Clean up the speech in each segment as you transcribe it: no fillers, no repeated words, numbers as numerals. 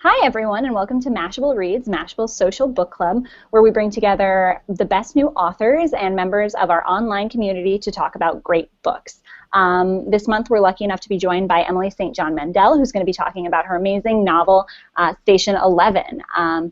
Hi, everyone, and welcome to Mashable Reads, Mashable's social book club, where we bring together the best new authors and members of our online community to talk about great books. This month, we're lucky enough to be joined by Emily St. John Mandel, who's going to be talking about her amazing novel, Station 11.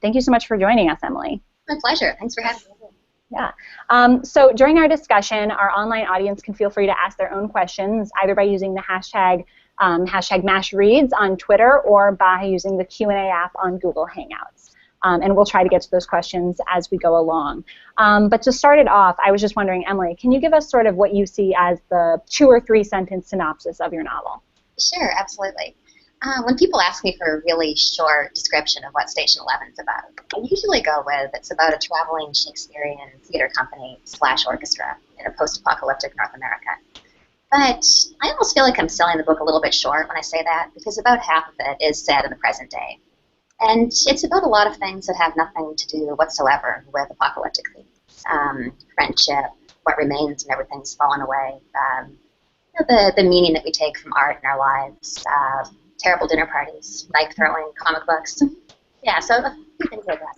Thank you so much for joining us, Emily. My pleasure. Thanks for having me. Yeah. So during our discussion, our online audience can feel free to ask their own questions, either by using the hashtag #MashReads on Twitter or by using the Q&A app on Google Hangouts. And we'll try to get to those questions as we go along. But to start it off, I was just wondering, Emily, can you give us sort of what you see as the 2 or 3 sentence synopsis of your novel? Sure, absolutely. When people ask me for a really short description of what Station 11 is about, I usually go with it's about a traveling Shakespearean theater company / orchestra in a post-apocalyptic North America. But I almost feel like I'm selling the book a little bit short when I say that, because about half of it is set in the present day. And it's about a lot of things that have nothing to do whatsoever with apocalyptic themes. Friendship, what remains when everything's fallen away, the meaning that we take from art in our lives, terrible dinner parties, knife-throwing comic books. Yeah, so a few things like that.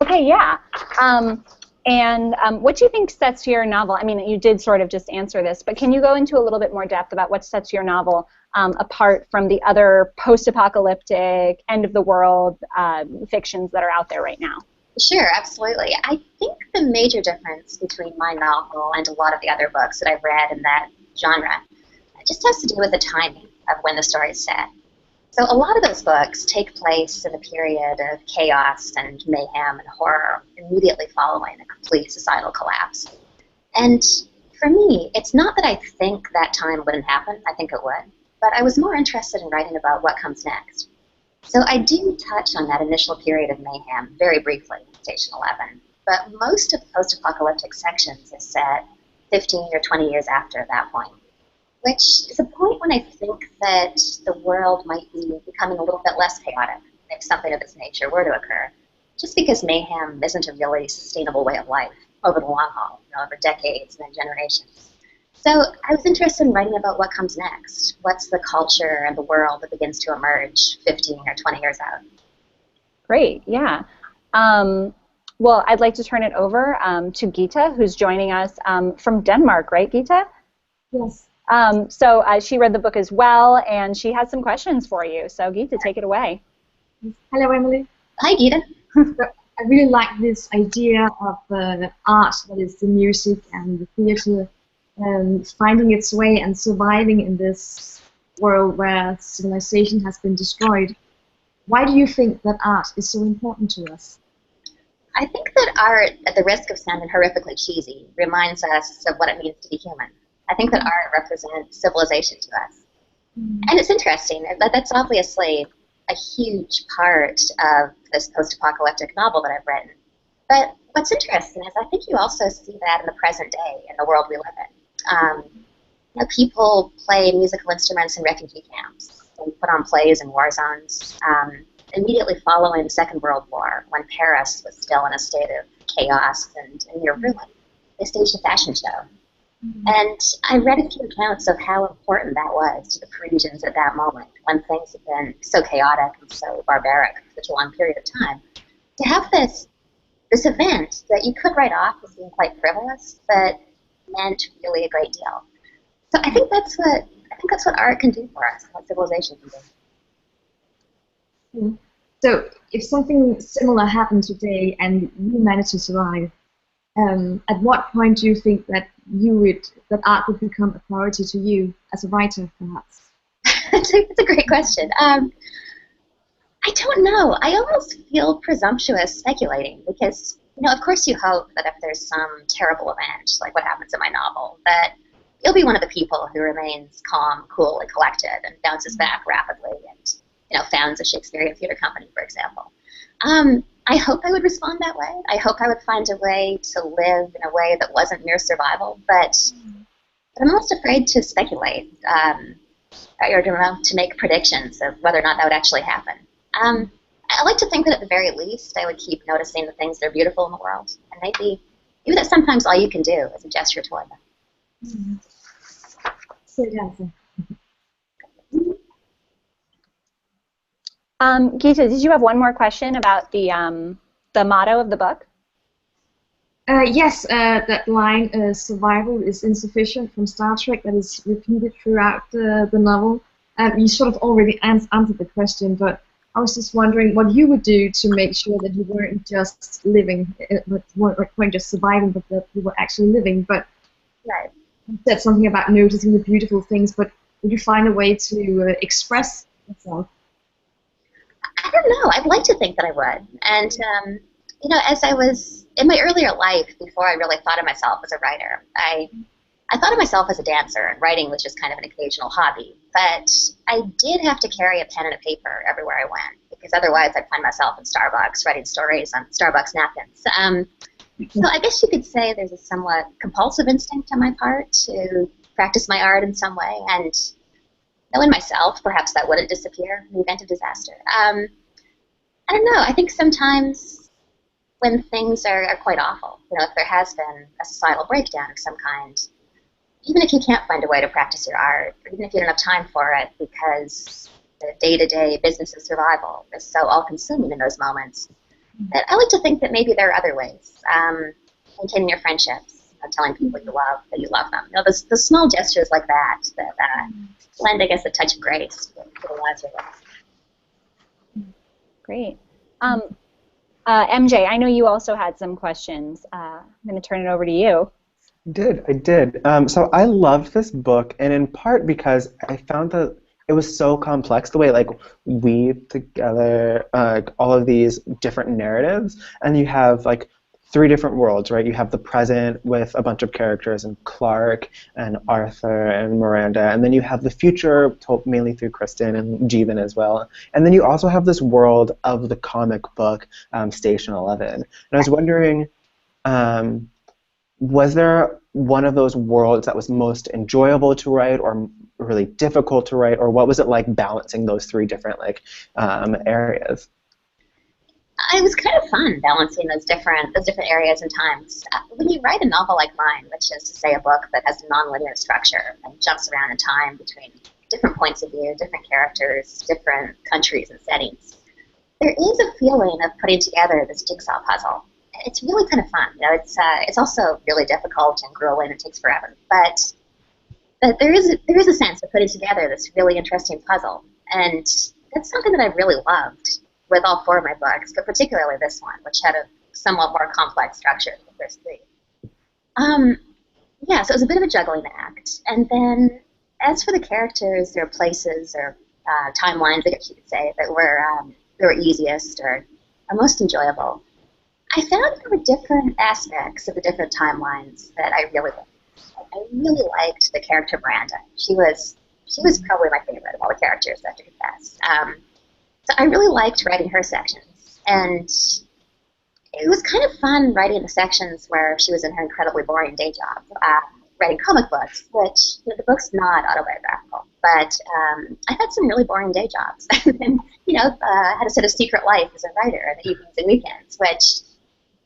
Okay, yeah. What do you think sets your novel? I mean, you did sort of just answer this, but can you go into a little bit more depth about what sets your novel apart from the other post-apocalyptic, end-of-the-world fictions that are out there right now? Sure, absolutely. I think the major difference between my novel and a lot of the other books that I've read in that genre just has to do with the timing of when the story is set. So a lot of those books take place in a period of chaos and mayhem and horror immediately following a complete societal collapse. And for me, it's not that I think that time wouldn't happen. I think it would. But I was more interested in writing about what comes next. So I do touch on that initial period of mayhem very briefly in Station 11. But most of the post-apocalyptic sections is set 15 or 20 years after that point, which is a point when I think that the world might be becoming a little bit less chaotic if something of this nature were to occur, just because mayhem isn't a really sustainable way of life over the long haul, over decades and then generations. So I was interested in writing about what comes next. What's the culture and the world that begins to emerge 15 or 20 years out? Great, yeah. Well, I'd like to turn it over to Geeta, who's joining us from Denmark, right, Geeta? Yes. So she read the book as well, and she has some questions for you. So Geeta, take it away. Hello, Emily. Hi, Geeta. I really like this idea of art, that is the music and the theater, finding its way and surviving in this world where civilization has been destroyed. Why do you think that art is so important to us? I think that art, at the risk of sounding horrifically cheesy, reminds us of what it means to be human. I think that art represents civilization to us. And it's interesting, that's obviously a huge part of this post-apocalyptic novel that I've written. But what's interesting is I think you also see that in the present day, in the world we live in. People play musical instruments in refugee camps. They put on plays in war zones. Immediately following the Second World War, when Paris was still in a state of chaos and near ruin, they staged a fashion show. And I read a few accounts of how important that was to the Parisians at that moment, when things had been so chaotic and so barbaric for such a long period of time. To have this event that you could write off as being quite frivolous, but meant really a great deal. So I think that's what art can do for us, what civilization can do. So if something similar happened today and you managed to survive, at what point do you think that that art would become a priority to you as a writer, perhaps? That's a great question. I don't know. I almost feel presumptuous speculating because, of course you hope that if there's some terrible event, like what happens in my novel, that you'll be one of the people who remains calm, cool, and collected and bounces back rapidly and, founds a Shakespearean theater company, for example. I hope I would respond that way. I hope I would find a way to live in a way that wasn't mere survival, but I'm almost afraid to speculate or to make predictions of whether or not that would actually happen. I like to think that at the very least I would keep noticing the things that are beautiful in the world, and maybe that's sometimes all you can do is a gesture toward them. Great answer. Geeta, did you have one more question about the motto of the book? Yes, that line, survival is insufficient from Star Trek, that is repeated throughout the novel. You sort of already answered the question, but I was just wondering what you would do to make sure that you weren't just living, weren't just surviving, but that you were actually living. But Right. you said something about noticing the beautiful things, but would you find a way to express yourself? I don't know. I'd like to think that I would. And, you know, as I was in my earlier life, before I really thought of myself as a writer, I thought of myself as a dancer, and writing was just kind of an occasional hobby. But I did have to carry a pen and a paper everywhere I went, because otherwise I'd find myself in Starbucks writing stories on Starbucks napkins. So I guess you could say there's a somewhat compulsive instinct on my part to practice my art in some way, and knowing myself, perhaps that wouldn't disappear in the event of disaster. I don't know. I think sometimes when things are quite awful, you know, if there has been a societal breakdown of some kind, even if you can't find a way to practice your art, or even if you don't have time for it because the day-to-day business of survival is so all-consuming in those moments, that I like to think that maybe there are other ways. Maintaining your friendships, you know, telling people you love that you love them. You know, the small gestures like that lend, I guess, a touch of grace to the lives of us. Great. MJ, I know you also had some questions. I'm going to turn it over to you. I did. So I loved this book, and in part because I found that it was so complex, the way like weave together all of these different narratives, and you have like 3 different worlds, right? You have the present with a bunch of characters, and Clark and Arthur and Miranda, and then you have the future told mainly through Kristen and Javan as well, and then you also have this world of the comic book Station 11. And I was wondering, was there one of those worlds that was most enjoyable to write, or really difficult to write, or what was it like balancing those 3 different like areas? It was kind of fun balancing those different areas and times. When you write a novel like mine, which is to say a book that has a nonlinear structure and jumps around in time between different points of view, different characters, different countries and settings, there is a feeling of putting together this jigsaw puzzle. It's really kind of fun. You know, it's also really difficult and grueling and takes forever. But there is a sense of putting together this really interesting puzzle, and that's something that I've really loved with all 4 of my books, but particularly this one, which had a somewhat more complex structure than the first 3. Yeah, so it was a bit of a juggling act. And then as for the characters or places or timelines, I guess you could say, that were easiest or most enjoyable, I found there were different aspects of the different timelines that I really liked. I really liked the character Miranda. She was probably my favorite of all the characters, I have to confess. So I really liked writing her sections, and it was kind of fun writing the sections where she was in her incredibly boring day job, writing comic books, which, you know, the book's not autobiographical, but I had some really boring day jobs, and had a sort of secret life as a writer in the evenings and weekends, which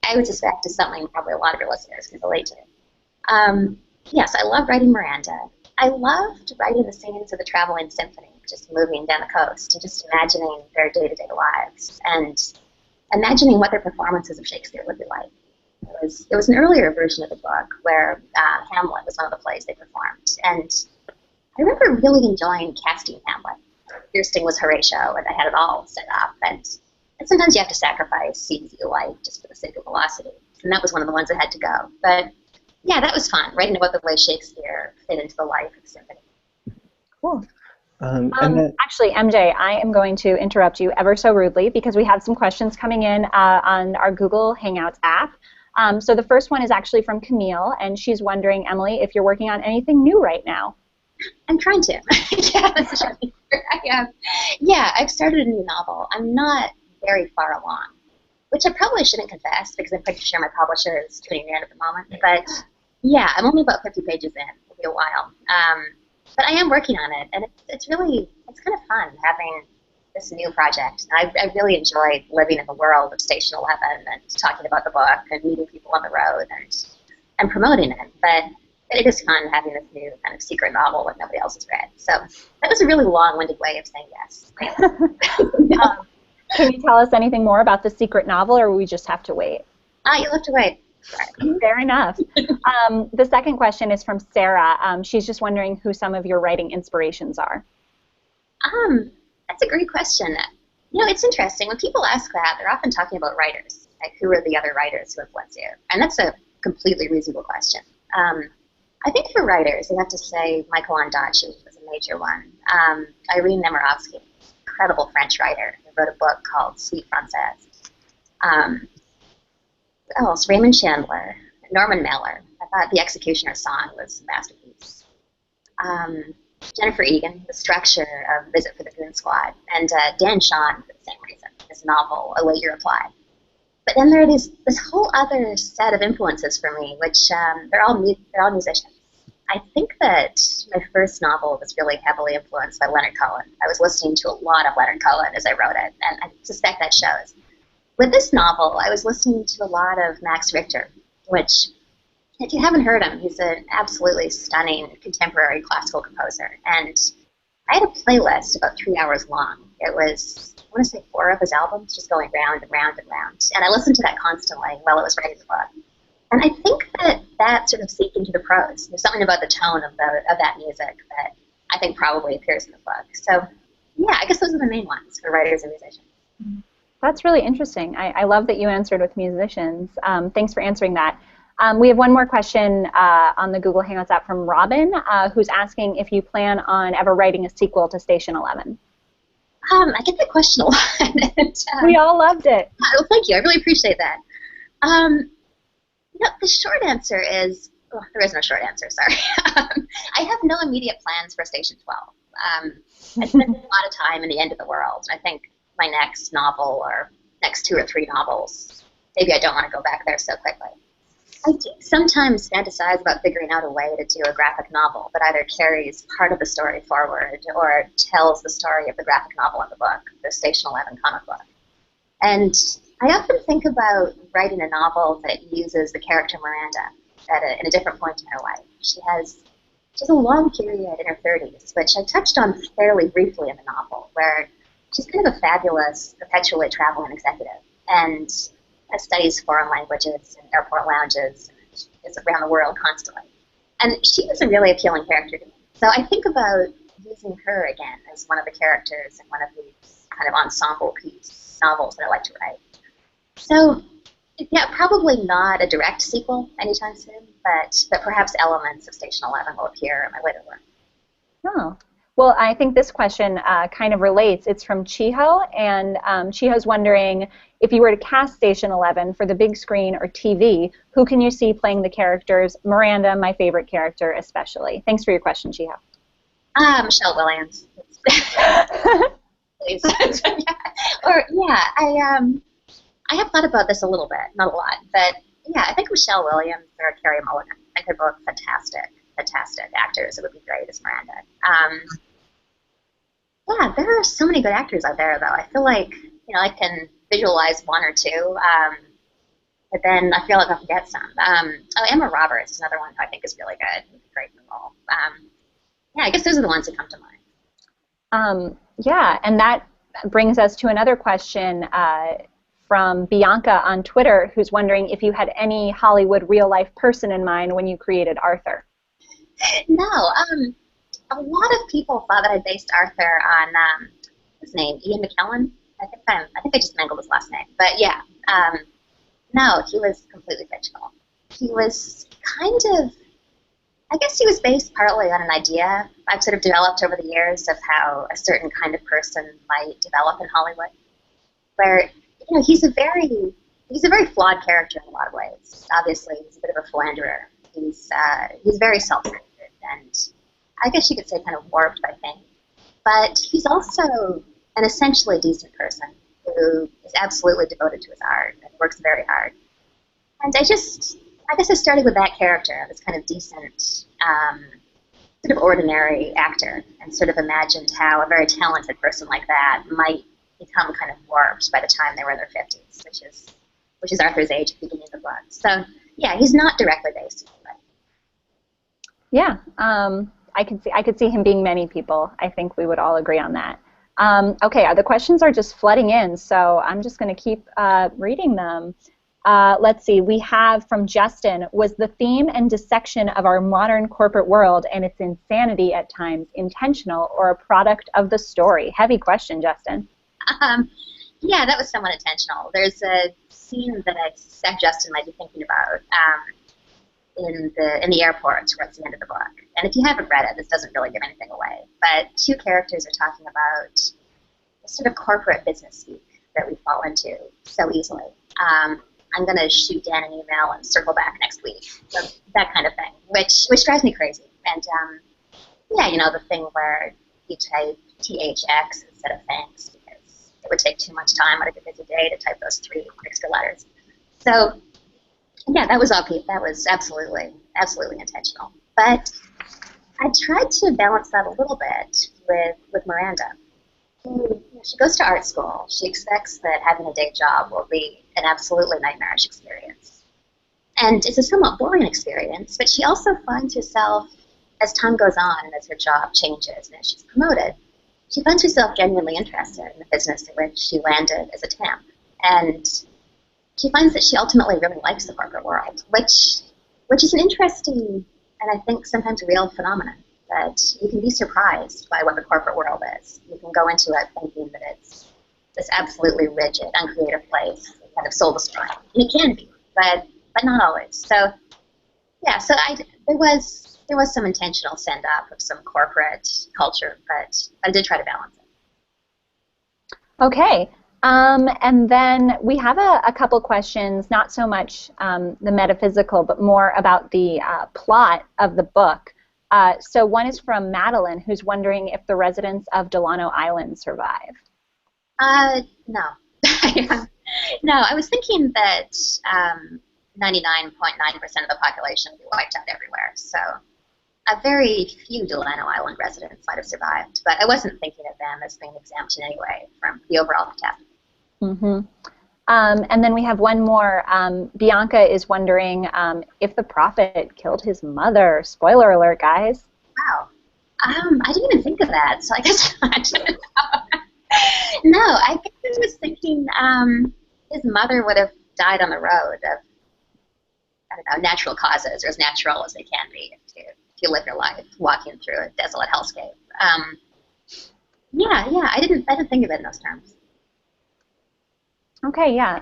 I would suspect is something probably a lot of your listeners can relate to. Yes, I loved writing Miranda. I loved writing the scenes of the traveling symphony, just moving down the coast and just imagining their day-to-day lives and imagining what their performances of Shakespeare would be like. There was an earlier version of the book where Hamlet was one of the plays they performed, and I remember really enjoying casting Hamlet. Kirsten was Horatio, and I had it all set up, and sometimes you have to sacrifice scenes that you like just for the sake of velocity, and that was one of the ones that had to go. But yeah, that was fun, writing about the way Shakespeare fit into the life of the symphony. Cool. Actually, MJ, I am going to interrupt you ever so rudely because we have some questions coming in on our Google Hangouts app. So the first one is actually from Camille, and she's wondering, Emily, if you're working on anything new right now. I'm trying to. Yeah, that's a short answer. Yeah, I've started a new novel. I'm not very far along, which I probably shouldn't confess because I'm pretty sure my publisher is tuning in at the moment. But yeah, I'm only about 50 pages in. It'll be a while. But I am working on it, and it's kind of fun having this new project. I really enjoyed living in the world of Station 11 and talking about the book and meeting people on the road and promoting it. But But it is fun having this new kind of secret novel that nobody else has read. So that was a really long-winded way of saying yes. Can you tell us anything more about the secret novel, or will we just have to wait? You'll have to wait. Fair enough. The second question is from Sarah. She's just wondering who some of your writing inspirations are. That's a great question. You know, it's interesting. When people ask that, they're often talking about writers. Like, who are the other writers who influence you? And that's a completely reasonable question. I think for writers, you have to say Michael Ondaatje was a major one. Irene Nemirovsky, incredible French writer, who wrote a book called Sweet Française. What else? Raymond Chandler, Norman Mailer. I thought The Executioner's Song was a masterpiece. Jennifer Egan, the structure of Visit for the Goon Squad, and Dan Shawn for the same reason, his novel, Await Your Reply. But then there are this whole other set of influences for me, which they're all musicians. I think that my first novel was really heavily influenced by Leonard Cohen. I was listening to a lot of Leonard Cohen as I wrote it, and I suspect that shows. With this novel, I was listening to a lot of Max Richter, which, if you haven't heard him, he's an absolutely stunning contemporary classical composer. And I had a playlist about 3 hours long. It was, I want to say, 4 of his albums, just going round and round and round. And I listened to that constantly while I was writing the book. And I think that sort of seeped into the prose. There's something about the tone of that music that I think probably appears in the book. So, yeah, I guess those are the main ones for writers and musicians. That's really interesting. I love that you answered with musicians. Thanks for answering that. We have one more question on the Google Hangouts app from Robin, who's asking if you plan on ever writing a sequel to Station 11. I get that question a lot. We all loved it. Well, thank you. I really appreciate that. The short answer is, there is no short answer, sorry. I have no immediate plans for Station 12. I spent a lot of time in the end of the world. I think my next novel or next 2 or 3 novels, maybe I don't want to go back there so quickly. I do sometimes fantasize about figuring out a way to do a graphic novel that either carries part of the story forward or tells the story of the graphic novel in the book, the Station 11 comic book. And I often think about writing a novel that uses the character Miranda in a different point in her life. She has a long period in her 30s, which I touched on fairly briefly in the novel, where she's kind of a fabulous, perpetually traveling executive, and studies foreign languages and airport lounges, and is around the world constantly. And she was a really appealing character to me. So I think about using her again as one of the characters in one of these kind of ensemble piece novels that I like to write. So, yeah, probably not a direct sequel anytime soon, but perhaps elements of Station 11 will appear in my later work. Oh. Well, I think this question kind of relates. It's from Chiho, and Chiho's wondering, if you were to cast Station 11 for the big screen or TV, who can you see playing the characters? Miranda, my favorite character, especially. Thanks for your question, Chiho. Michelle Williams. Please. I have thought about this a little bit, not a lot, but yeah, I think Michelle Williams or Carey Mulligan. I think they're both fantastic actors. It would be great as Miranda. Yeah, there are so many good actors out there, though. I feel like, I can visualize 1 or 2, but then I feel like I'll forget some. Emma Roberts is another one who I think is really good. Great in the role. Yeah, I guess those are the ones that come to mind. Yeah, and that brings us to another question from Bianca on Twitter, who's wondering if you had any Hollywood real-life person in mind when you created Arthur. No. A lot of people thought that I based Arthur on his name, Ian McKellen. I think I just mangled his last name, but yeah. No, he was completely fictional. He was I guess he was based partly on an idea I've sort of developed over the years of how a certain kind of person might develop in Hollywood, where he's a very flawed character in a lot of ways. Obviously, he's a bit of a philanderer. He's very self-centered, and I guess you could say kind of warped by fame. But he's also an essentially decent person who is absolutely devoted to his art and works very hard. And I guess I started with that character, this kind of decent, sort of ordinary actor, and sort of imagined how a very talented person like that might become kind of warped by the time they were in their 50s, which is Arthur's age at the beginning of the book. So, yeah, he's not directly based on Yeah, I could see him being many people. I think we would all agree on that. Okay, the questions are just flooding in, so I'm just going to keep reading them. Let's see. We have from Justin, was the theme and dissection of our modern corporate world and its insanity at times intentional or a product of the story? Heavy question, Justin. Yeah, that was somewhat intentional. There's a scene that I suspect Justin might be thinking about in the airport towards the end of the book. And if you haven't read it, this doesn't really give anything away. But two characters are talking about the sort of corporate business speak that we fall into so easily. I'm going to shoot Dan an email and circle back next week. So that kind of thing, which drives me crazy. And yeah, you know, the thing where you type THX instead of thanks because it would take too much time on a busy day to type those 3 extra letters. So yeah, that was absolutely intentional. But I tried to balance that a little bit with Miranda. She goes to art school. She expects that having a day job will be an absolutely nightmarish experience. And it's a somewhat boring experience, but she also finds herself, as time goes on and as her job changes and as she's promoted, she finds herself genuinely interested in the business in which she landed as a temp. And she finds that she ultimately really likes the corporate world, which is an interesting and I think sometimes a real phenomenon, that you can be surprised by what the corporate world is. You can go into it thinking that it's this absolutely rigid, uncreative place, kind of soul-destroying. And it can be, but not always. So yeah, so there was some intentional send-up of some corporate culture, but I did try to balance it. Okay. And then we have a couple questions, not so much the metaphysical, but more about the plot of the book. So one is from Madeline, who's wondering if the residents of Delano Island survive. No. No, I was thinking that 99.9% of the population would be wiped out everywhere. So a very few Delano Island residents might have survived, but I wasn't thinking of them as being exempt in any way from the overall catastrophe. Mm-hmm. And then we have one more. Bianca is wondering if the prophet killed his mother. Spoiler alert, guys. Wow. I didn't even think of that, so I guess not. No, I guess I was thinking his mother would have died on the road of, I don't know, natural causes, or as natural as they can be if you live your life walking through a desolate hellscape. Yeah, I didn't think of it in those terms. Okay, yeah.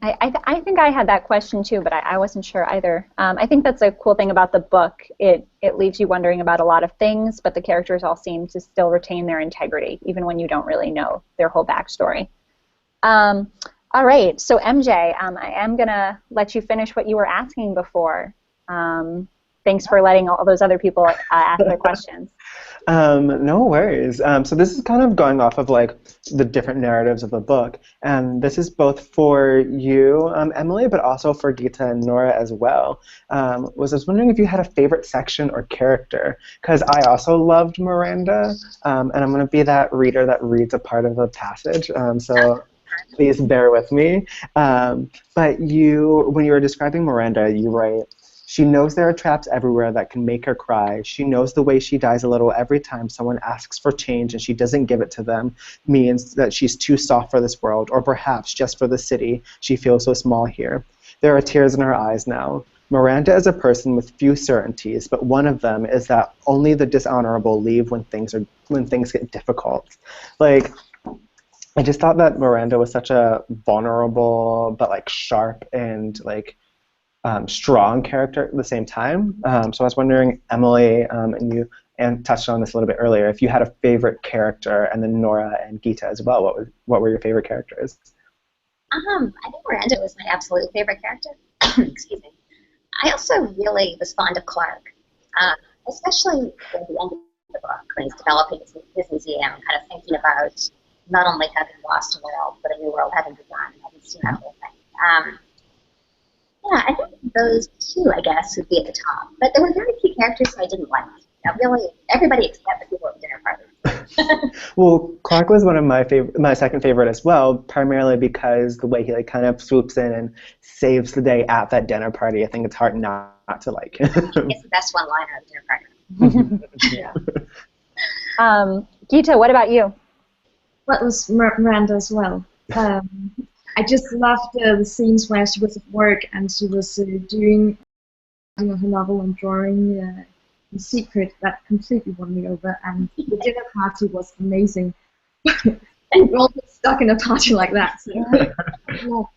I think I had that question too, but I wasn't sure either. I think that's a cool thing about the book. It leaves you wondering about a lot of things, but the characters all seem to still retain their integrity, even when you don't really know their whole backstory. All right, so MJ, I am going to let you finish what you were asking before. Thanks for letting all those other people ask their questions. No worries. So this is kind of going off of like the different narratives of the book, and this is both for you, Emily, but also for Geeta and Nora as well. I was wondering if you had a favorite section or character, because I also loved Miranda, and I'm going to be that reader that reads a part of a passage. So please bear with me. But when you were describing Miranda, you write, "She knows there are traps everywhere that can make her cry. She knows the way she dies a little every time someone asks for change and she doesn't give it to them means that she's too soft for this world, or perhaps just for the city. She feels so small here. There are tears in her eyes now. Miranda is a person with few certainties, but one of them is that only the dishonorable leave when things get difficult." Like, I just thought that Miranda was such a vulnerable but like sharp and like strong character at the same time. So I was wondering, Emily, and you touched on this a little bit earlier, if you had a favorite character, and then Nora and Geeta as well, what were your favorite characters? I think Miranda was my absolute favorite character. Excuse me. I also really was fond of Clark, especially at the end of the book when he's developing his museum, kind of thinking about not only having lost a world, but a new world having begun, having seen that whole thing. Yeah, I think those two, I guess, would be at the top. But there were very few characters who I didn't like. Really, everybody except the people at the dinner party. Well, Clark was one of my second favorite as well, primarily because the way he like kind of swoops in and saves the day at that dinner party. I think it's hard not not to like. It's the best one-liner of the entire program. Yeah. Geeta, what about you? Well, it was Miranda as well. I just loved the scenes where she was at work and she was doing her novel and drawing in secret. That completely won me over. And the dinner party was amazing. And we're all stuck in a party like that. So I love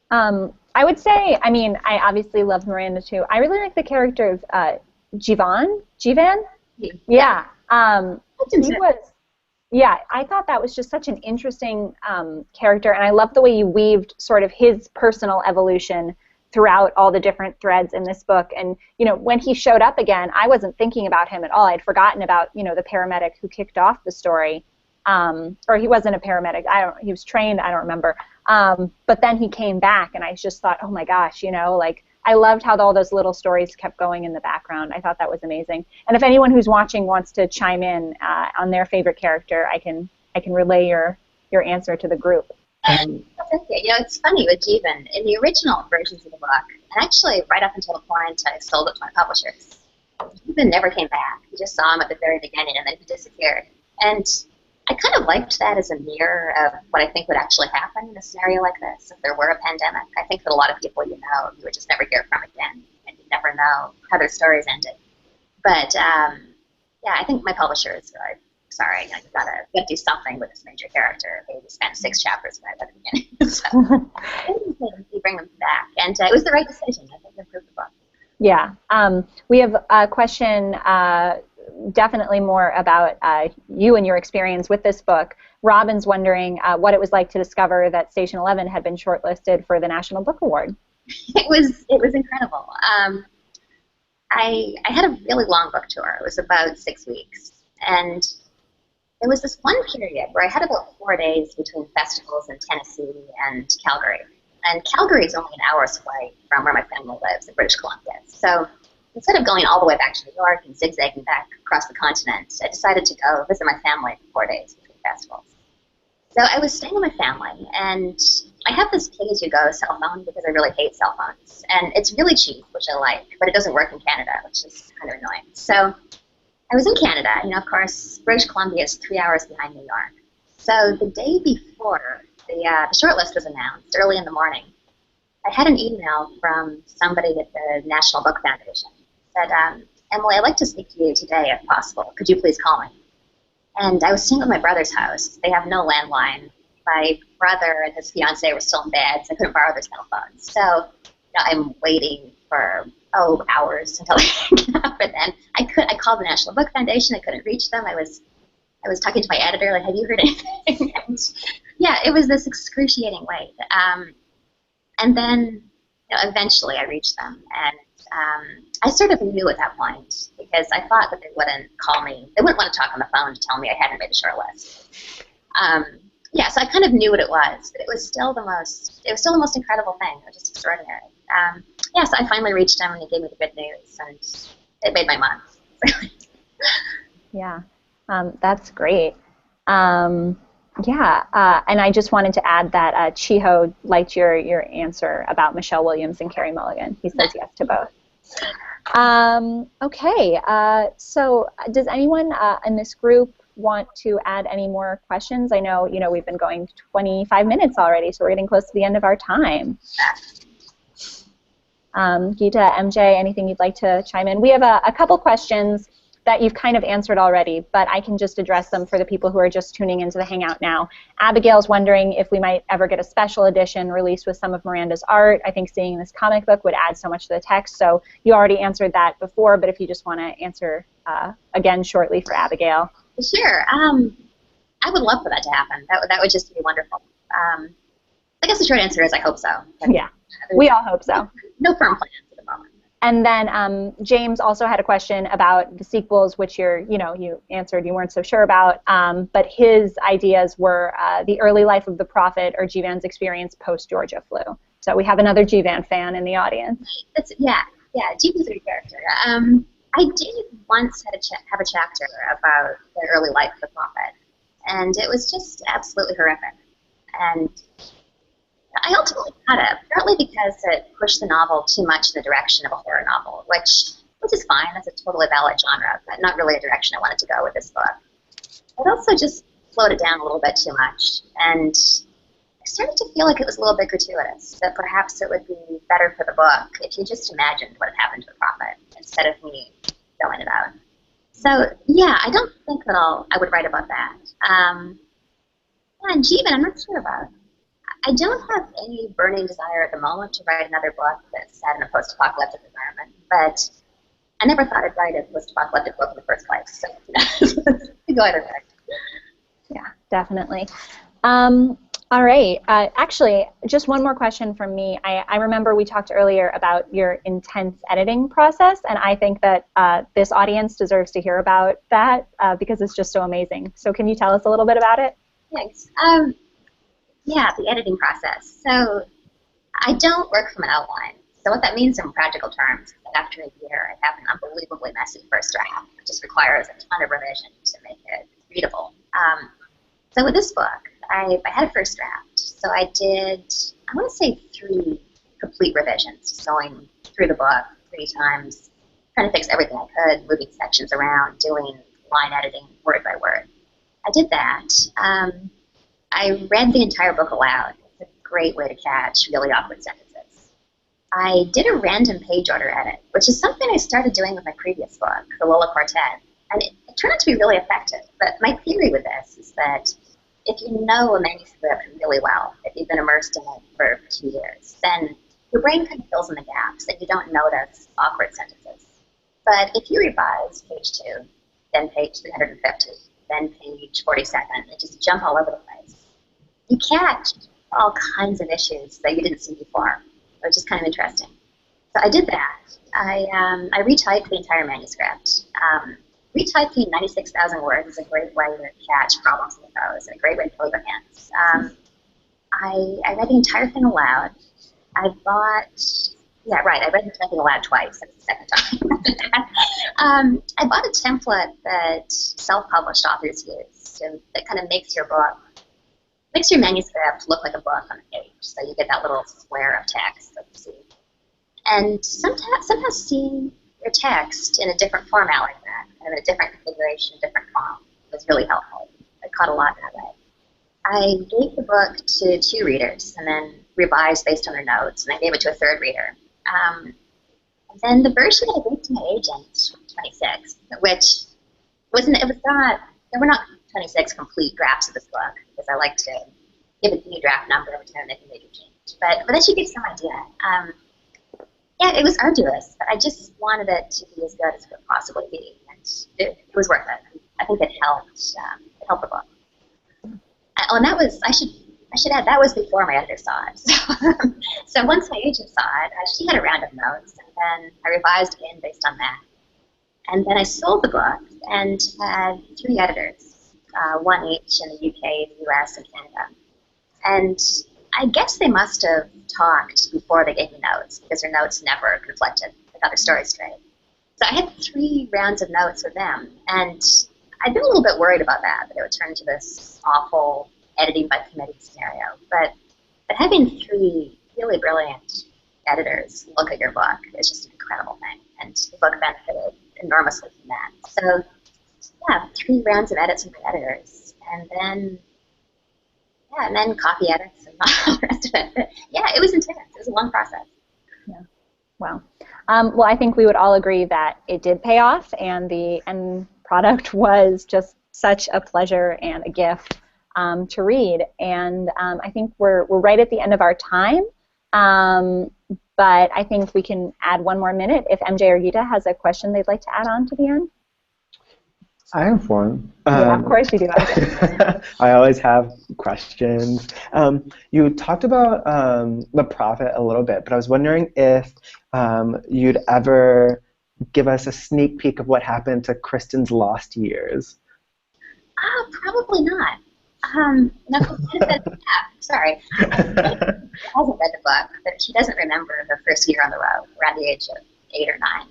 that. I would say, I mean, I obviously love Miranda too. I really like the character of Javan? Yeah. He was. Yeah, I thought that was just such an interesting character, and I love the way you weaved sort of his personal evolution throughout all the different threads in this book. And, you know, when he showed up again, I wasn't thinking about him at all. I'd forgotten about, you know, the paramedic who kicked off the story. Or he wasn't a paramedic. He was trained, I don't remember. But then he came back, and I just thought, oh my gosh, you know, like, I loved how all those little stories kept going in the background. I thought that was amazing. And if anyone who's watching wants to chime in on their favorite character, I can relay your answer to the group. You know, it's funny with Javan. In the original versions of the book, and actually right up until the point I sold it to my publishers, Javan never came back. You just saw him at the very beginning, and then he disappeared. And I kind of liked that as a mirror of what I think would actually happen in a scenario like this. If there were a pandemic, I think that a lot of people you would just never hear from again, and you'd never know how their stories ended. But yeah, I think my publishers are sorry, you know, you gotta do something with this major character. They spent 6 chapters right at the beginning, so you bring them back, and it was the right decision. I think it improved the book. Yeah, we have a question. Definitely more about you and your experience with this book. Robin's wondering what it was like to discover that Station 11 had been shortlisted for the National Book Award. It was incredible. I had a really long book tour. It was about 6 weeks, and there was this one period where I had about 4 days between festivals in Tennessee and Calgary. And Calgary is only an hour's flight from where my family lives in British Columbia. So instead of going all the way back to New York and zigzagging back across the continent, I decided to go visit my family for 4 days between festivals. So I was staying with my family, and I have this pay-as-you-go cell phone because I really hate cell phones. And it's really cheap, which I like, but it doesn't work in Canada, which is kind of annoying. So I was in Canada. You know, of course, British Columbia is 3 hours behind New York. So the day before the shortlist was announced, early in the morning, I had an email from somebody at the National Book Foundation. Said, Emily, I'd like to speak to you today if possible. Could you please call me? And I was staying at my brother's house. They have no landline. My brother and his fiancée were still in bed, so I couldn't borrow their cell phones. So you know, I'm waiting for hours until they get up, and then I called the National Book Foundation. I couldn't reach them. I was talking to my editor, like, have you heard anything? And yeah, it was this excruciating wait. And then you know, eventually I reached them, and I sort of knew at that point, because I thought that they wouldn't call me. They wouldn't want to talk on the phone to tell me I hadn't made the short list. Yeah, so I kind of knew what it was, but it was still the most incredible thing. It was just extraordinary. Yeah, so I finally reached him, and he gave me the good news, and it made my month. Yeah, that's great. Yeah, and I just wanted to add that Chiho liked your answer about Michelle Williams and Carey Mulligan. He says yes to both. Okay, so does anyone in this group want to add any more questions? I know, you know, we've been going 25 minutes already, so we're getting close to the end of our time. Geeta, MJ, anything you'd like to chime in? We have a couple questions that you've kind of answered already, but I can just address them for the people who are just tuning into the Hangout now. Abigail's wondering if we might ever get a special edition released with some of Miranda's art. I think seeing this comic book would add so much to the text, so you already answered that before, but if you just want to answer again shortly for Abigail. Sure. I would love for that to happen. That would just be wonderful. I guess the short answer is I hope so. Yeah, we all hope so. No firm plans at the moment. And then James also had a question about the sequels, which you answered you weren't so sure about, but his ideas were the early life of the prophet or Javan's experience post-Georgia flu. So we have another Javan fan in the audience. Yeah, Javan's a good character. I did once have a chapter about the early life of the prophet, and it was just absolutely horrific. And I ultimately cut it, partly because it pushed the novel too much in the direction of a horror novel, which is fine. That's a totally valid genre, but not really a direction I wanted to go with this book. It also just slowed it down a little bit too much, and I started to feel like it was a little bit gratuitous, that perhaps it would be better for the book if you just imagined what had happened to the prophet instead of me spelling it out. So, yeah, I don't think that I would write about that. And Jeevan, I'm not sure about. I don't have any burning desire at the moment to write another book that's set in a post-apocalyptic environment, but I never thought I'd write a post-apocalyptic book in the first place, so go either way. Yeah, definitely. All right. Actually, just one more question from me. I remember we talked earlier about your intense editing process, and I think that this audience deserves to hear about that because it's just so amazing. So can you tell us a little bit about it? Thanks. Yeah, the editing process. So I don't work from an outline. So what that means in practical terms is that after a year, I have an unbelievably messy first draft. It just requires a ton of revision to make it readable. So with this book, I had a first draft. So I did, I want to say 3 complete revisions, going through the book 3 times, trying to fix everything I could, moving sections around, doing line editing word by word. I did that. I read the entire book aloud. It's a great way to catch really awkward sentences. I did a random page order edit, which is something I started doing with my previous book, The Lola Quartet, and it turned out to be really effective. But my theory with this is that if you know a manuscript really well, if you've been immersed in it for 2 years, then your brain kind of fills in the gaps and you don't notice awkward sentences. But if you revise page 2, then page 350, then page 47, and just jump all over the place, you catch all kinds of issues that you didn't see before, which is kind of interesting. So I did that. I retyped the entire manuscript. Retyping 96,000 words is a great way to catch problems in the prose and a great way to fill your hands. I read the entire thing aloud. I read the entire thing aloud twice. That's the second time. I bought a template that self-published authors use that kind of makes your manuscript look like a book on a page. So you get that little square of text that you see. And sometimes seeing your text in a different format like that, kind of in a different configuration, different font, was really helpful. I caught a lot that way. I gave the book to 2 readers and then revised based on their notes, and I gave it to a 3rd reader. Then the version I gave to my agent, 26, which there were not 26 complete drafts of this book, because I like to give it a new draft number every time they can make a change. But that should give some idea. Yeah, it was arduous, but I just wanted it to be as good as it could possibly be, and it was worth it. I think it helped the book. Oh, and that was, I should add, that was before my editor saw it. So once my agent saw it, she had a round of notes, and then I revised again based on that. And then I sold the book and had 3 editors, 1 each in the UK, the US, and Canada. And I guess they must have talked before they gave me notes, because their notes never conflicted with other stories straight. So I had 3 rounds of notes with them, and I'd been a little bit worried about that it would turn into this awful editing by committee scenario. But having 3 really brilliant editors look at your book is just an incredible thing, and the book benefited enormously from that. So yeah, 3 rounds of edits from my editors, and then copy edits and all the rest of it. But yeah, it was intense. It was a long process. Yeah. Wow. Well, I think we would all agree that it did pay off, and the end product was just such a pleasure and a gift to read. And I think we're right at the end of our time, but I think we can add 1 more minute if MJ or Geeta has a question they'd like to add on to the end. I have one. Yeah, of course you do. I always have questions. You talked about the prophet a little bit, but I was wondering if you'd ever give us a sneak peek of what happened to Kristen's lost years. Probably not. Sorry. She hasn't read the book, but she doesn't remember her first year on the road, around the age of 8 or 9.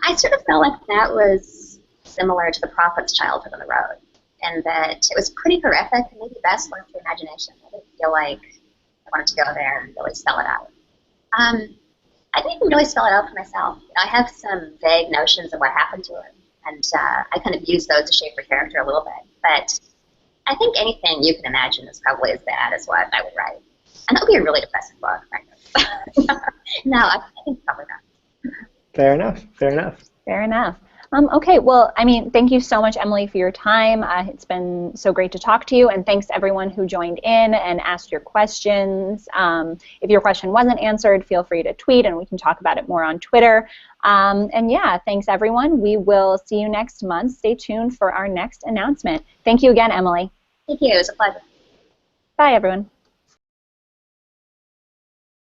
I sort of felt like that was similar to the prophet's childhood on the road, and that it was pretty horrific and maybe best left to imagination. I didn't feel like wanted to go there and really spell it out. I didn't even really spell it out for myself. I have some vague notions of what happened to him, and I kind of use those to shape her character a little bit. But I think anything you can imagine is probably as bad as what I would write. And that would be a really depressing book, frankly. No, I think probably not. Fair enough. Fair enough. Fair enough. Okay, well, I mean, thank you so much, Emily, for your time. It's been so great to talk to you, and thanks to everyone who joined in and asked your questions. If your question wasn't answered, feel free to tweet, and we can talk about it more on Twitter. And yeah, thanks, everyone. We will see you next month. Stay tuned for our next announcement. Thank you again, Emily. Thank you. It was a pleasure. Bye, everyone.